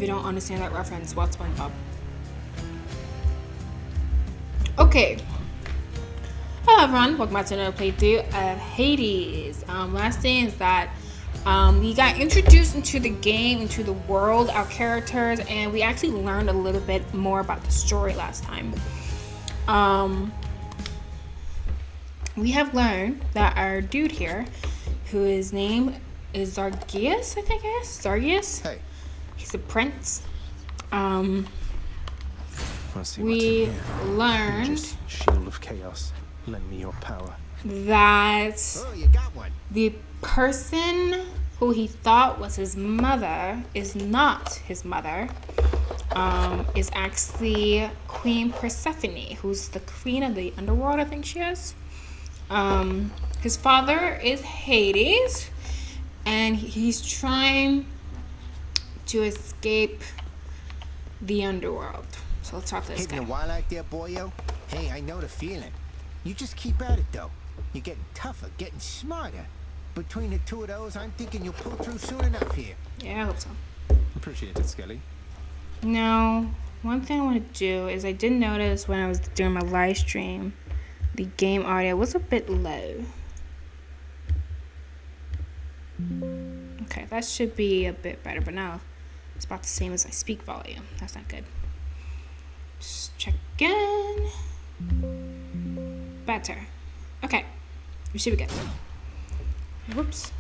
you don't understand that reference, watch SpongeBob. Okay. Hello everyone, welcome back to another playthrough of Hades. Last thing is that we got introduced into the game, into the world, our characters, and we actually learned a little bit more about the story last time. We have learned that our dude here, whose name is Zargius, I think it is. Zargius? Hey. He's a prince. We learned shield of chaos. Lend me your power. That you got one. The person who he thought was his mother is not his mother. Is actually Queen Persephone, who's the queen of the underworld, I think she is. His father is Hades, and he's trying to escape the underworld. So let's talk to this guy. Hitting a while out there, boyo? Hey, I know the feeling. You just keep at it, though. You're getting tougher, getting smarter. Between the two of those, I'm thinking you'll pull through soon enough here. Yeah, I hope so. Appreciate it, Skelly. Now, one thing I want to do is I did notice when I was doing my live stream, the game audio was a bit low. Okay, that should be a bit better, but now it's about the same as my speak volume. That's not good. Just check in. Better. Okay, we should be good. Whoops.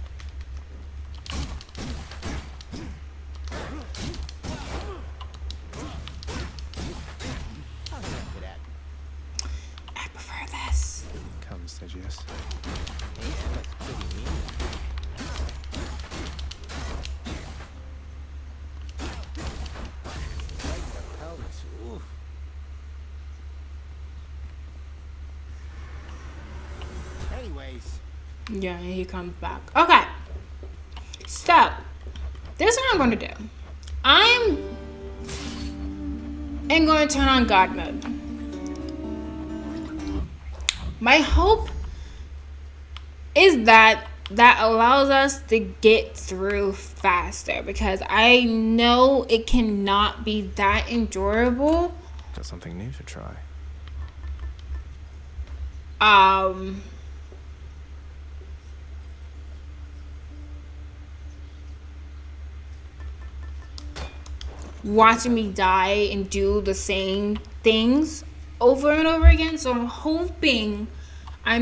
I prefer this. Come, Sergius. Anyways. Yeah, he comes back. Okay. So, this is what I'm going to do. I'm going to turn on God mode. My hope is that allows us to get through faster, because I know it cannot be that endurable. Got something new to try. Watching me die and do the same things over and over again. So I'm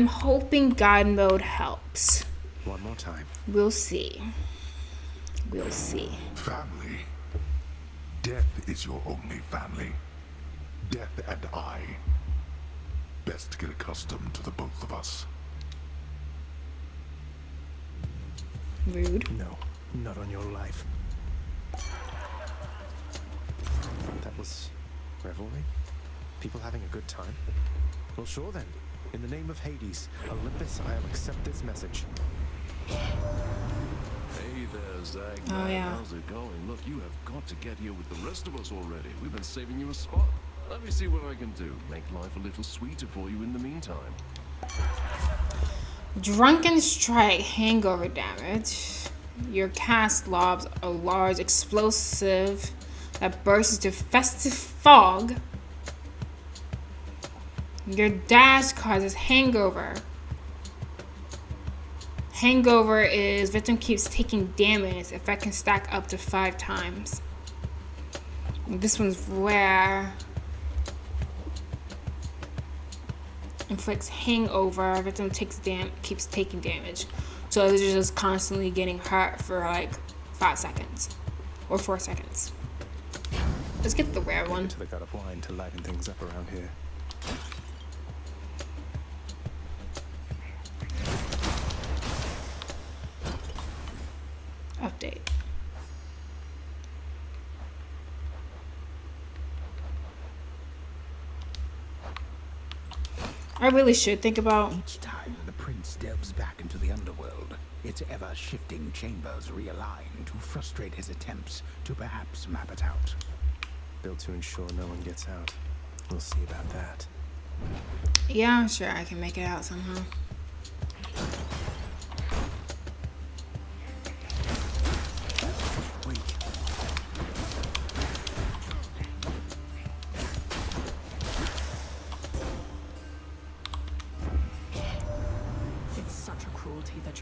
hoping God mode helps. One more time. We'll see. Family. Death is your only family. Death and I. Best get accustomed to the both of us. Rude. No, not on your life. That was revelry? People having a good time? Well, sure then. In the name of Hades, Olympus, I'll accept this message. Hey there, Zag. Oh, yeah. How's it going? Look, you have got to get here with the rest of us already. We've been saving you a spot. Let me see what I can do. Make life a little sweeter for you in the meantime. Drunken strike, hangover damage. Your cast lobs a large explosive that bursts into festive fog. Your dash causes hangover. Hangover is victim keeps taking damage. Effect can stack up to 5 times. This one's rare. Inflicts hangover. Victim keeps taking damage. So they're just constantly getting hurt for like 5 seconds or 4 seconds. Let's get the rare one. To the god of wine to liven things up around here. Update. I really should think about. Each time the prince delves back into the underworld, its ever-shifting chambers realign to frustrate his attempts to perhaps map it out. Built to ensure no one gets out. We'll see about that. Yeah, I'm sure I can make it out somehow.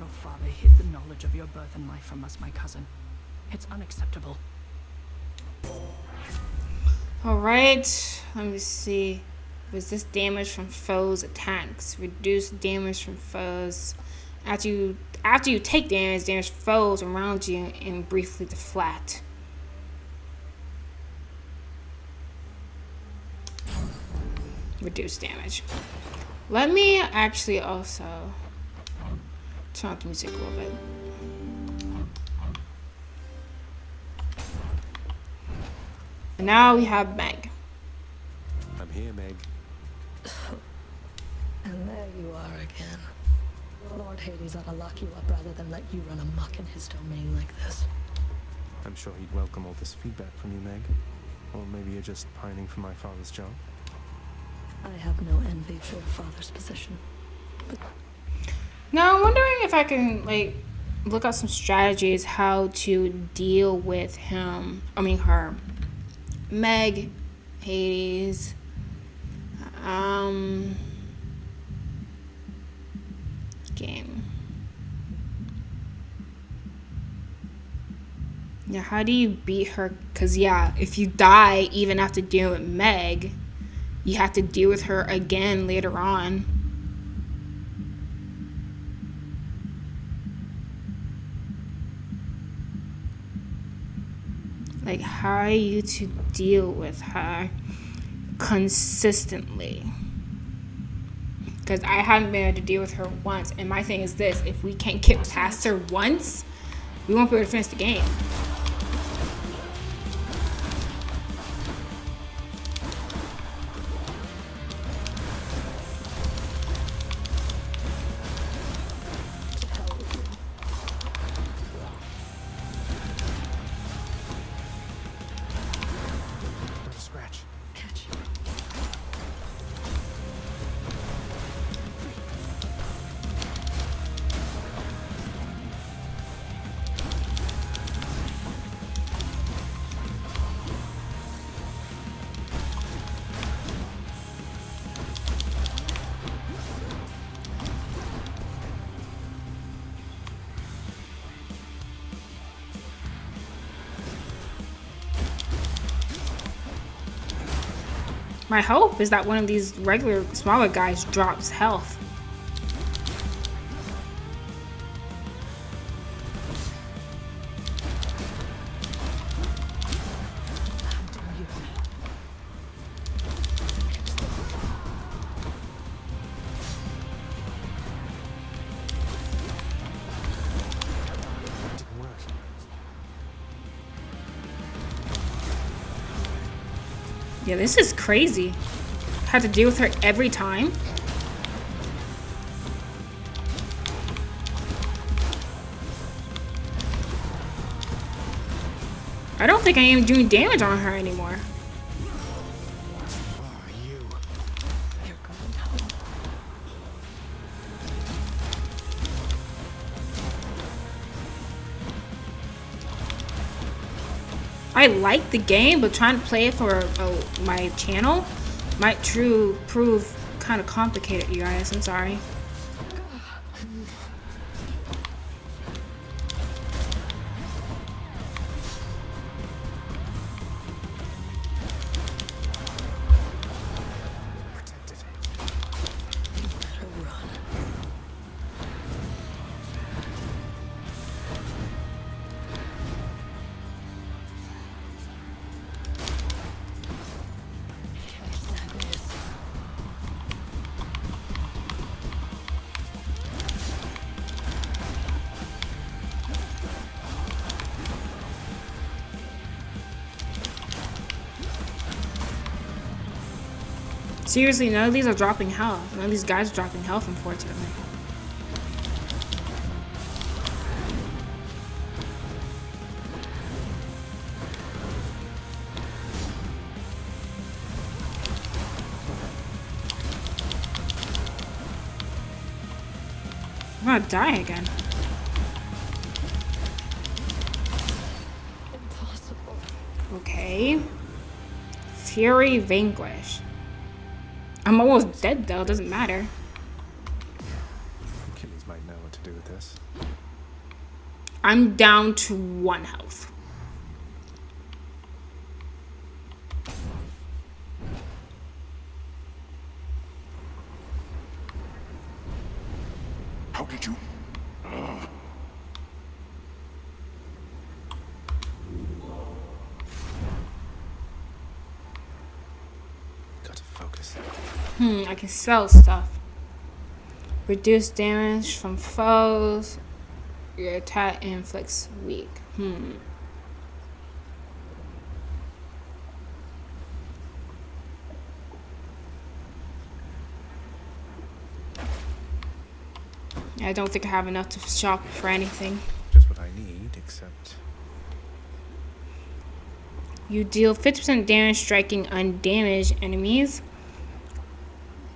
your father hid the knowledge of your birth and life from us, my cousin. It's unacceptable. Alright, let me see. Resist damage from foes' attacks. Reduce damage from foes. After you take damage foes around you and briefly deflect. Reduce damage. Let me actually also turn up the music a little bit. And now we have Meg. I'm here, Meg. And there you are again. Lord Hades ought to lock you up rather than let you run amok in his domain like this. I'm sure he'd welcome all this feedback from you, Meg. Or maybe you're just pining for my father's job. I have no envy for your father's position. But Now I'm wondering if I can like look up some strategies how to deal with him. I mean her. Meg, Hades. Game. Yeah, how do you beat her? Cause yeah, if you die even after dealing with Meg, you have to deal with her again later on. Like, how are you to deal with her consistently? Because I haven't been able to deal with her once. And my thing is this. If we can't get past her once, we won't be able to finish the game. Not a scratch. catch. My hope is that one of these regular, smaller guys drops health. Didn't work. Yeah, this is crazy. Had to deal with her every time. I don't think I am doing damage on her anymore. Oh, you. You're going home. I like the game, but trying to play it for my channel might prove kind of complicated, you guys. I'm sorry. Protected. Better run. Catch that miss. Seriously, none of these are dropping health. None of these guys are dropping health, unfortunately. I'm gonna die again. Impossible. Okay. Fury Vanquish. I'm almost dead though, doesn't matter. Achilles might know what to do with this. I'm down to 1 health. How did you? Gotta focus. I can sell stuff. Reduce damage from foes. Your attack inflicts weak. I don't think I have enough to shop for anything. Just what I need, except You deal 50% damage striking undamaged enemies.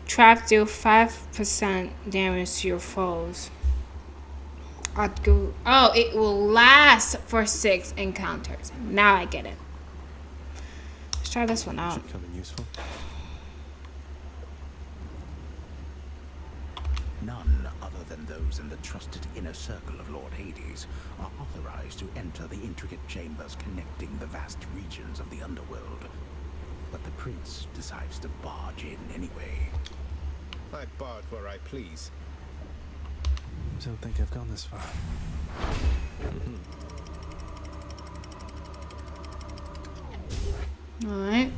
Traps deal 5% damage to your foes. I'd go. Oh, it will last for 6 encounters. Now I get it. Let's try this one out. should come in useful. None other than those in the trusted inner circle of Lord Hades are authorized to enter the intricate chambers connecting the vast regions of the underworld. But the prince decides to barge in anyway. I barge where I please. Don't think I've gone this far. Alright.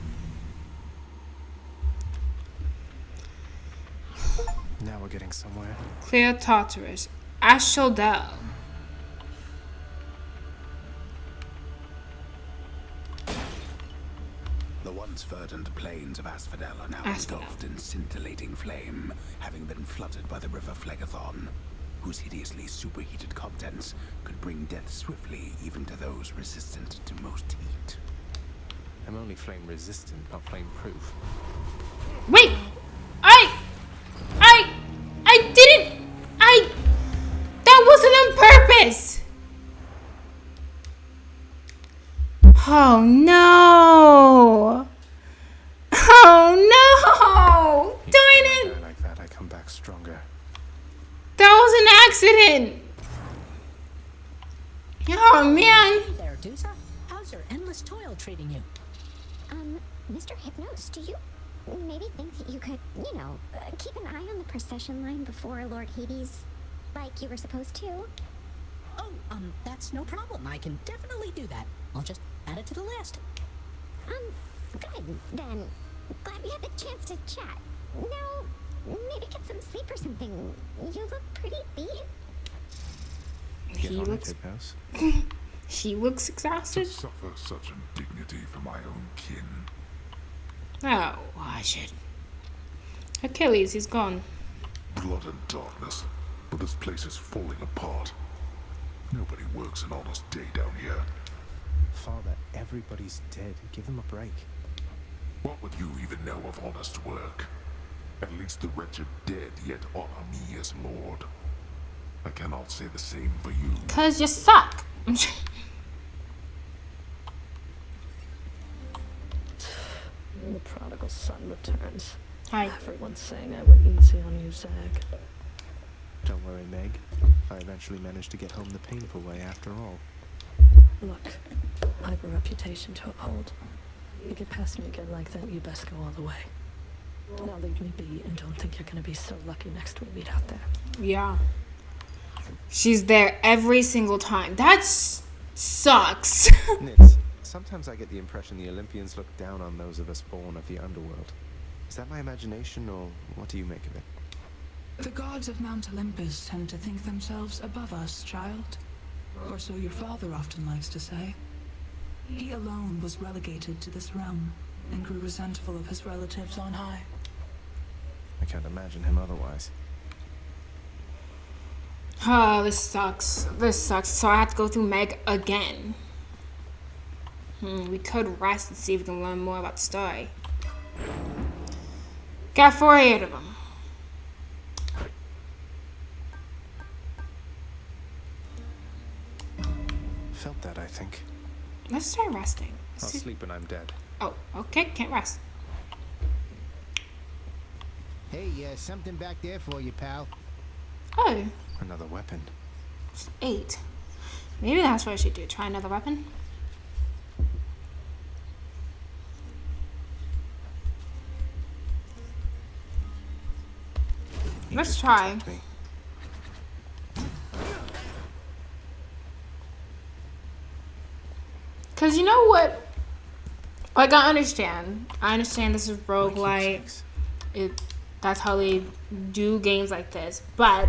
Now we're getting somewhere. Clear Tartarus. Ashodel. The once verdant plains of Asphodel are now Asphodel. engulfed in scintillating flame, having been flooded by the river Phlegathon, whose hideously superheated contents could bring death swiftly even to those resistant to most heat. I'm only flame resistant, not flame proof. Wait! I didn't! That wasn't on purpose! Oh no! Oh no! Darn it! Like that, I come back stronger. That was an accident! Oh man! Hey there, Dusa. How's your endless toil treating you? Mr. Hypnos, do you maybe think that you could, keep an eye on the procession line before Lord Hades, like you were supposed to? Oh, that's no problem. I can definitely do that. I'll just add it to the list. Good, then. Glad we had the chance to chat. Now, maybe get some sleep or something. You look pretty beat. Get He on looks. it, Tiphouse. He looks To exhausted. suffer such indignity for my own kin. Oh, I should. Achilles, he's gone. Blood and darkness, but this place is falling apart. Nobody works an honest day down here. Father, everybody's dead. Give them a break. What would you even know of honest work? At least the wretched dead yet honor me as lord. I cannot say the same for you. 'Cause you suck. The prodigal son returns. Hi. Everyone's saying I went easy on you, Zag. Don't worry, Meg. I eventually managed to get home the painful way after all. Look, I have a reputation to uphold. You get past me again like that, you best go all the way. Now leave me be and don't think you're gonna be so lucky next we meet out there. Yeah. She's there every single time. That sucks. Nitz, sometimes I get the impression the Olympians look down on those of us born of the underworld. Is that my imagination, or what do you make of it? The gods of Mount Olympus tend to think themselves above us, child. Or so your father often likes to say. He alone was relegated to this realm and grew resentful of his relatives on high. I can't imagine him otherwise. Oh, this sucks. This sucks. So I have to go through Meg again. We could rest and see if we can learn more about the story. Got 48 of them. Felt that, I think. Let's start resting. I'll sleep when I'm dead. Oh, okay. Can't rest. Hey, something back there for you, pal. Oh, Another weapon. 8. Maybe that's what I should do. Try another weapon. Let's try. Cause you know what? Like I understand this is roguelite. That's how they do games like this. But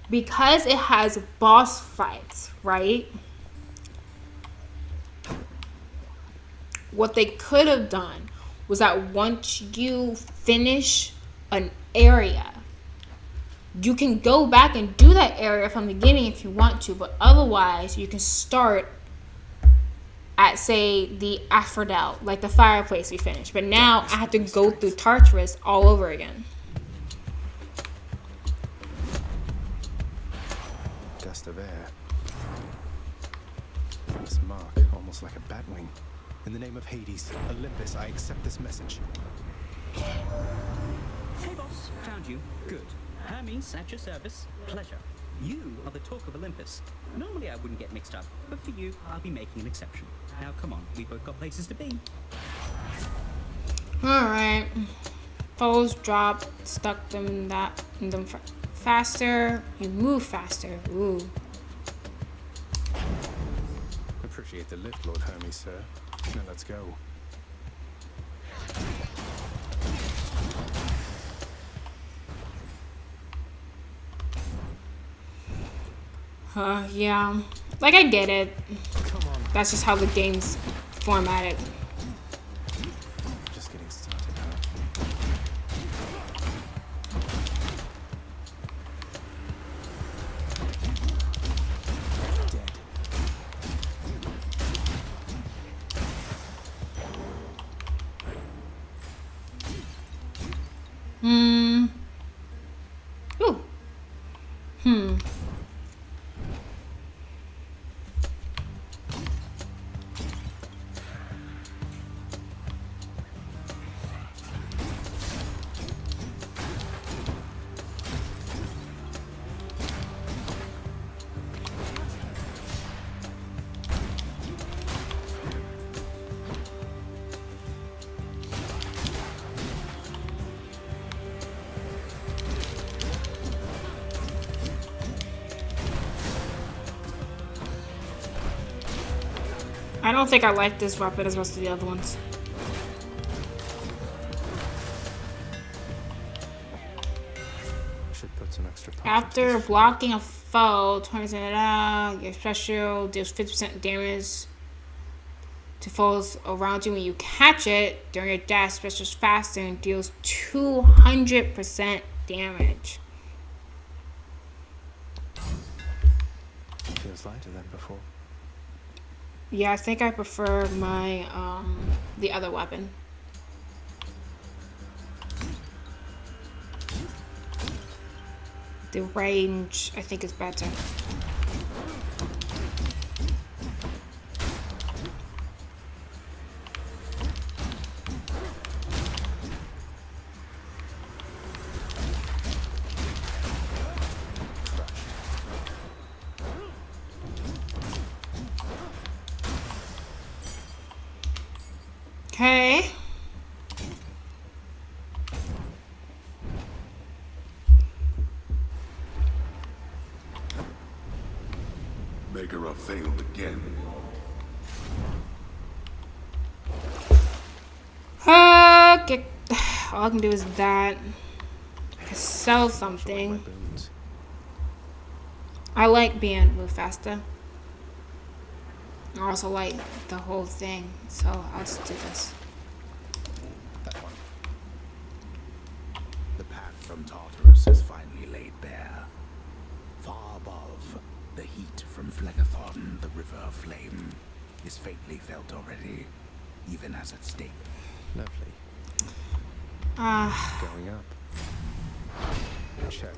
because it has boss fights, right? What they could have done was that once you finish an area, you can go back and do that area from the beginning if you want to, but otherwise you can start at, say, the Aphrodite, like the fireplace we finished. But now I have to go through Tartarus all over again. Gust of air. This mark, almost like a bat wing. In the name of Hades, Olympus, I accept this message. Hey boss, found you. Good. Hermes, at your service. Pleasure. You are the talk of Olympus. Normally I wouldn't get mixed up, but for you, I'll be making an exception. Now come on, we both got places to be. Alright. Foes drop, stuck them in them faster. You move faster. Ooh. Appreciate the lift, Lord Hermes, sir. Now let's go. Yeah. Like, I get it. That's just how the game's formatted. Just getting started, huh? Dead. Ooh. I don't think I like this weapon as much as the other ones. Should put some extra After blocking a foe, 20%, your special deals 50% damage to foes around you when you catch it. During your dash, special is faster and deals 200% damage. Feels lighter than before. Yeah, I think I prefer my the other weapon. The range, I think, is better. Okay. Megara failed again. Okay. All I can do is that. I can sell something. I like being able to move faster. I also like the whole thing, so I'll just do this. That one. The path from Tartarus is finally laid bare. Far above, the heat from Phlegethon, the river of flame, is faintly felt already, even as at stake. Lovely. Going up. Check.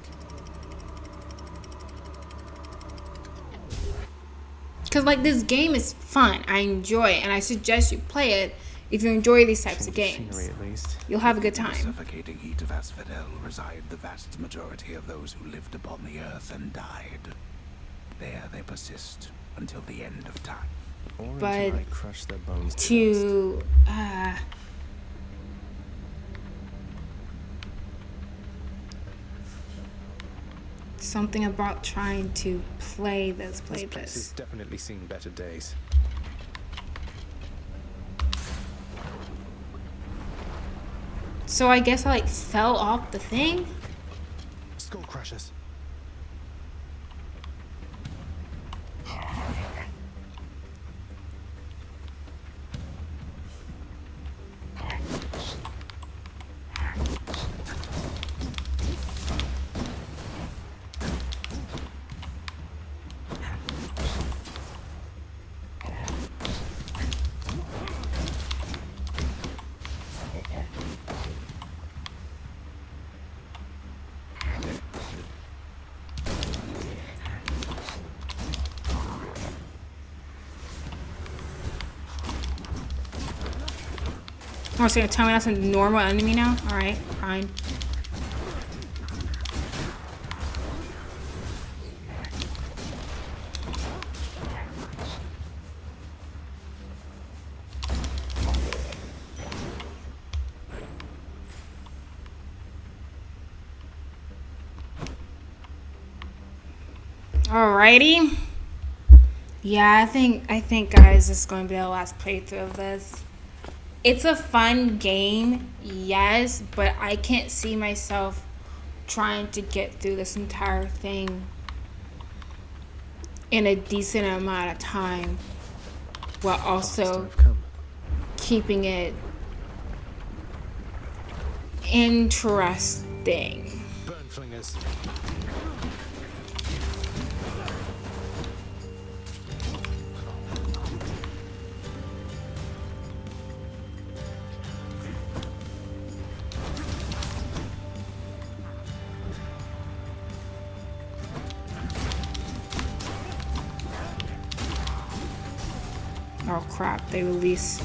Because, like, this game is fun. I enjoy it, and I suggest you play it if you enjoy these types of games. At least. You'll have a good In the time. suffocating heat of Asphodel reside the vast majority of those who lived upon the earth and died. There they persist until the end of time. Or But until I crush their bones to to something about trying to play dust. This place has definitely seen better days. So I guess I like fell off the thing. Skull crushers. Oh, so you're telling me that's a normal enemy now? Alright, fine. Alrighty. Yeah, I think guys, this is going to be the last playthrough of this. It's a fun game, yes, but I can't see myself trying to get through this entire thing in a decent amount of time while also keeping it interesting. Burn flingers. Oh crap, they release.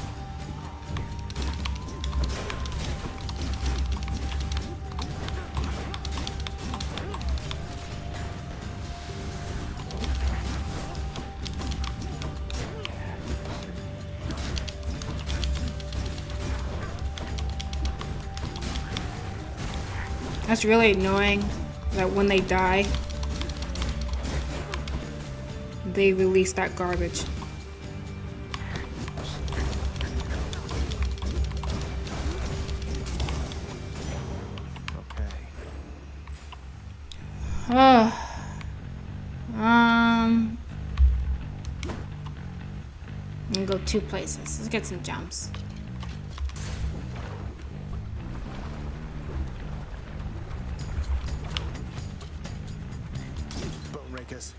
That's really annoying that when they die, they release that garbage. I'm gonna go 2 places. Let's get some jumps. Bone rakers.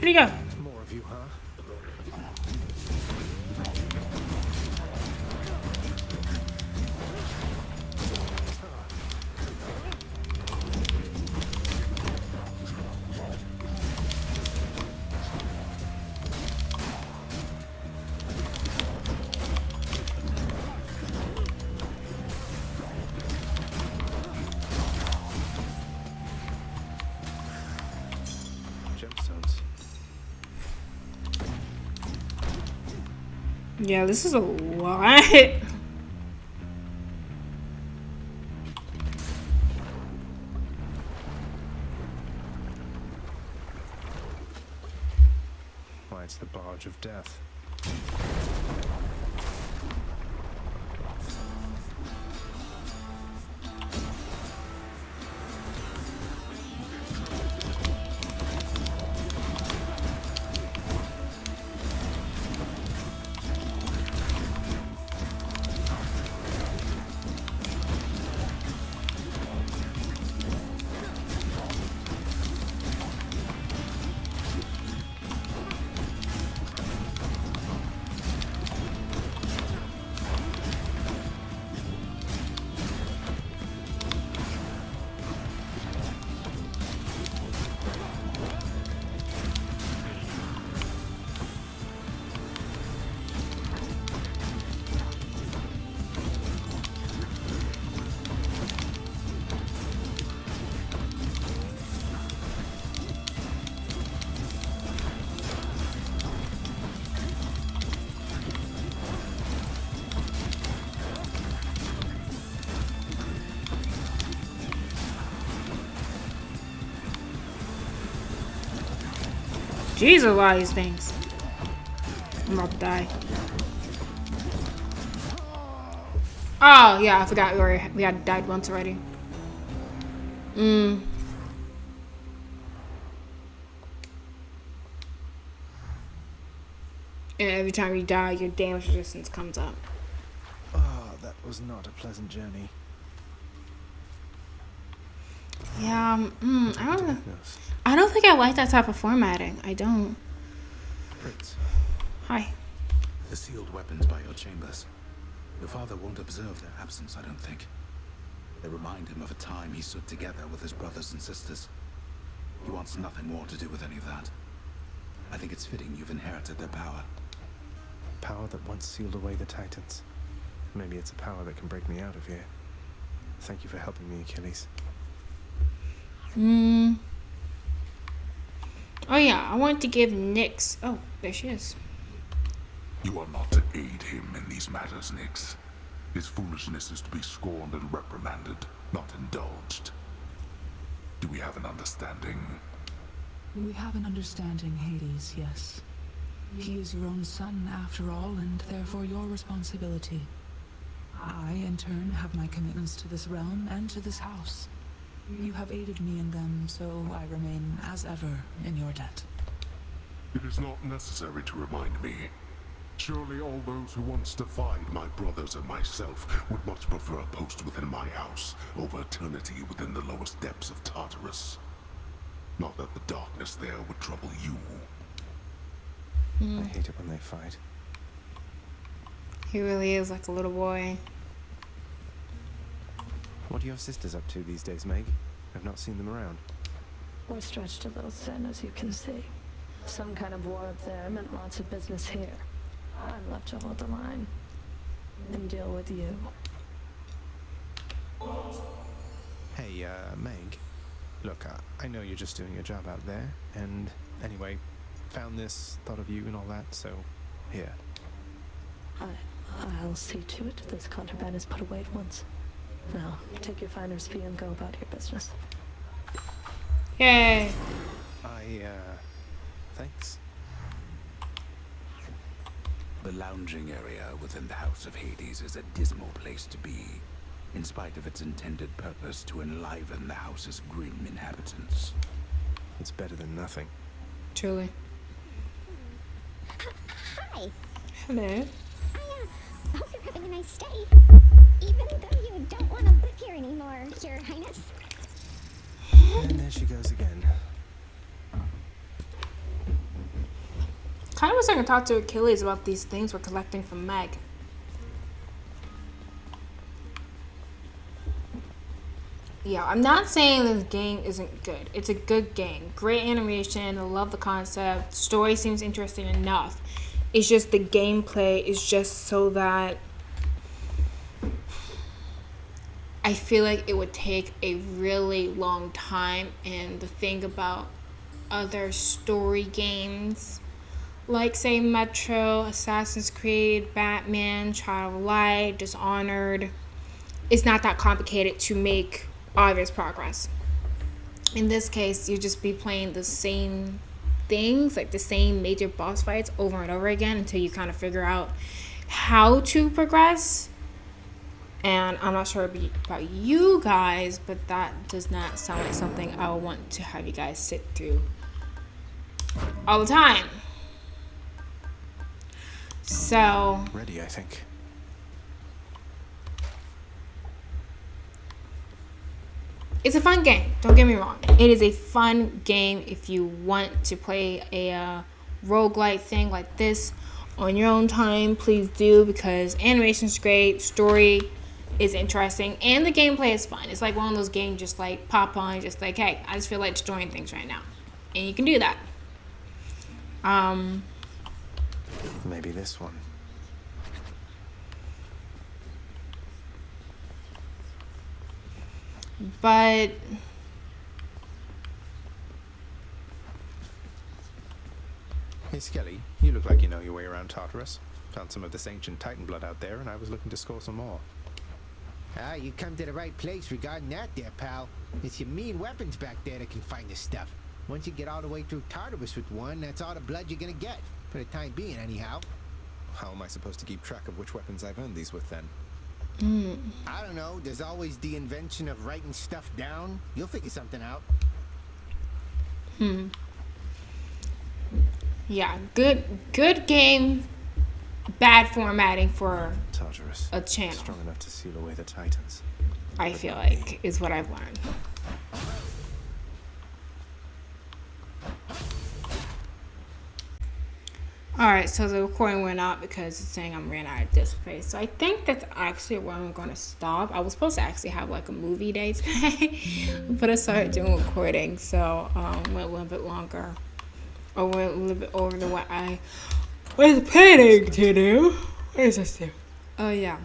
Where'd he go? More of you, huh? Gemstones. Yeah, this is a lot. Why, it's the barge of death. Jesus, a lot of these things. I'm about to die. Oh, yeah, I forgot we had died once already. And every time you die, your damage resistance comes up. Oh, that was not a pleasant journey. Yeah, I don't think I like that type of formatting. I don't. Prince, Hi. the sealed weapons by your chambers. Your father won't observe their absence, I don't think. They remind him of a time he stood together with his brothers and sisters. He wants nothing more to do with any of that. I think it's fitting you've inherited their power. Power that once sealed away the Titans. Maybe it's a power that can break me out of here. Thank you for helping me, Achilles. Oh yeah, I want to give Nyx. Oh, there she is. You are not to aid him in these matters, Nyx. His foolishness is to be scorned and reprimanded, not indulged. Do we have an understanding? We have an understanding, Hades, yes. He is your own son, after all, and therefore your responsibility. I, in turn, have my commitments to this realm and to this house. You have aided me in them, so I remain, as ever, in your debt. It is not necessary to remind me. Surely all those who once defied my brothers and myself would much prefer a post within my house over eternity within the lowest depths of Tartarus. Not that the darkness there would trouble you. I hate it when they fight. He really is like a little boy. What are your sisters up to these days, Meg? I've not seen them around. We're stretched a little thin, as you can see. Some kind of war up there meant lots of business here. I'm left to hold the line and deal with you. Hey, Meg. Look, I know you're just doing your job out there, and anyway, found this, thought of you and all that, so here. I'll see to it this contraband is put away at once. Now, take your finder's fee and go about your business. Yay. Thanks. The lounging area within the House of Hades is a dismal place to be, in spite of its intended purpose to enliven the house's grim inhabitants. It's better than nothing. Truly. Hi. Hello. I hope you're having a nice day. Even though you don't want to live here anymore, Your Highness. And there she goes again. Kind of wish I could talk to Achilles about these things we're collecting from Meg. Yeah, I'm not saying this game isn't good. It's a good game. Great animation. I love the concept. Story seems interesting enough. It's just the gameplay is just so that I feel like it would take a really long time. And the thing about other story games, like say Metro, Assassin's Creed, Batman, Child of Light, Dishonored, it's not that complicated to make obvious progress. In this case, you just be playing the same things, like the same major boss fights over and over again until you kind of figure out how to progress. And I'm not sure about you guys, but that does not sound like something I would want to have you guys sit through all the time. So Ready, I think. it's a fun game. Don't get me wrong. It is a fun game if you want to play a roguelike thing like this on your own time. Please do, because animation's great, story is interesting, and the gameplay is fun. It's like one of those games just like pop on, just like, hey, I just feel like destroying things right now. And you can do that. Maybe this one. But Hey, Skelly, you look like you know your way around Tartarus. Found some of this ancient Titan blood out there, and I was looking to score some more. Ah, you come to the right place regarding that there, pal. It's your mean weapons back there that can find this stuff. Once you get all the way through Tartarus with one, that's all the blood you're gonna get. For the time being, anyhow. How am I supposed to keep track of which weapons I've earned these with, then? I don't know. There's always the invention of writing stuff down. You'll figure something out. Yeah, good game, bad formatting for Tartarus. a channel. Strong enough to seal away the Titans. I feel like is what I've learned. Alright, so the recording went out because it's saying I'm ran out of disk space. So I think that's actually where I'm going to stop. I was supposed to actually have like a movie day today, but I started doing recording, so went a little bit longer. Or went a little bit over than what I was planning to do. What does this do? Oh yeah.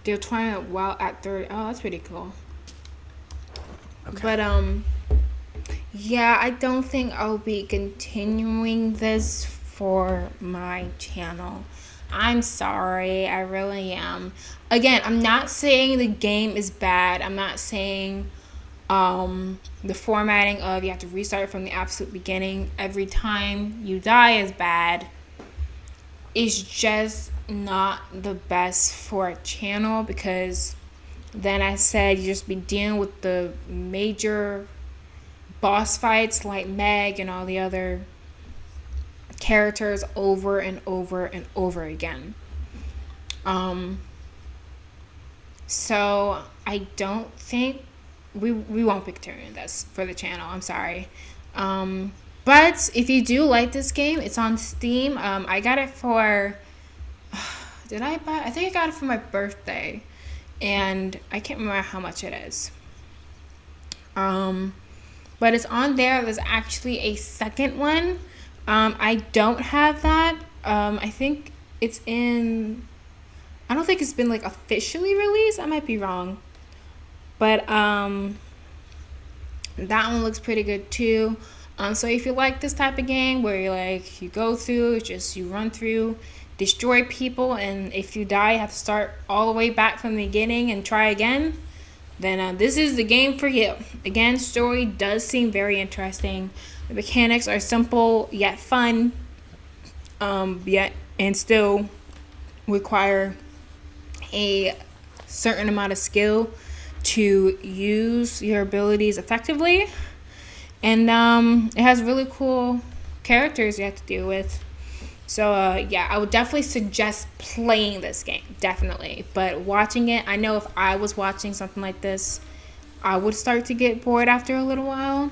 They're trying it while at 30. Oh, that's pretty cool. Okay. But yeah, I don't think I'll be continuing this for my channel. I'm sorry, I really am. Again, I'm not saying the game is bad. I'm not saying the formatting of you have to restart from the absolute beginning every time you die is bad. It's just not the best for a channel, because then I said you just be dealing with the major boss fights like Meg and all the other characters over and over and over again. So I don't think we won't be continuing this for the channel. I'm sorry. But if you do like this game, it's on Steam. I got it for did I buy? I think I got it for my birthday, and I can't remember how much it is. But it's on there. There's actually a second one. I don't have that. I think it's in, I don't think it's been like officially released. I might be wrong. But that one looks pretty good too. So if you like this type of game where you like, you go through, you run through, destroy people, and if you die, you have to start all the way back from the beginning and try again, then this is the game for you. Again, story does seem very interesting. The mechanics are simple yet fun, yet and still require a certain amount of skill to use your abilities effectively. And it has really cool characters you have to deal with. So yeah, I would definitely suggest playing this game, definitely. But watching it, I know if I was watching something like this, I would start to get bored after a little while.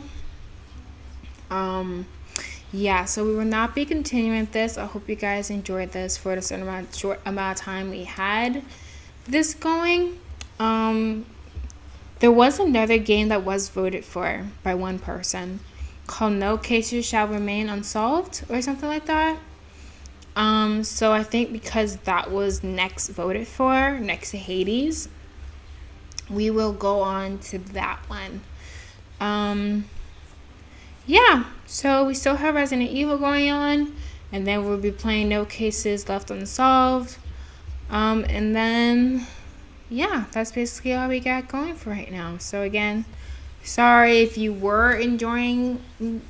Yeah, so we will not be continuing this. I hope you guys enjoyed this for the short amount of time we had this going. There was another game that was voted for by one person called No Cases Shall Remain Unsolved or something like that. So I think because that was next voted for, next to Hades, we will go on to that one. Yeah, so we still have Resident Evil going on, and then we'll be playing No Cases Left Unsolved. And then, yeah, that's basically all we got going for right now. So again, sorry if you were enjoying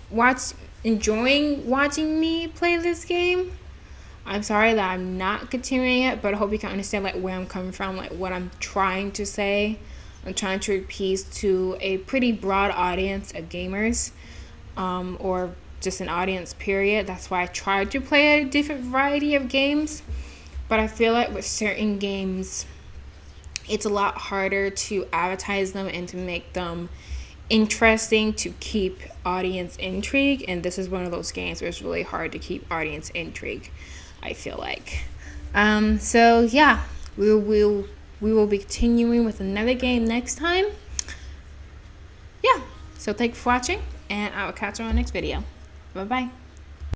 watching me play this game. I'm sorry that I'm not continuing it, but I hope you can understand like where I'm coming from, like what I'm trying to say. I'm trying to appease to a pretty broad audience of gamers, or just an audience period. That's why I tried to play a different variety of games. But I feel like with certain games, it's a lot harder to advertise them and to make them interesting to keep audience intrigue. And this is one of those games where it's really hard to keep audience intrigue, I feel like. So yeah, we will be continuing with another game next time. Yeah, so thanks for watching, and I will catch you on the next video. Bye bye.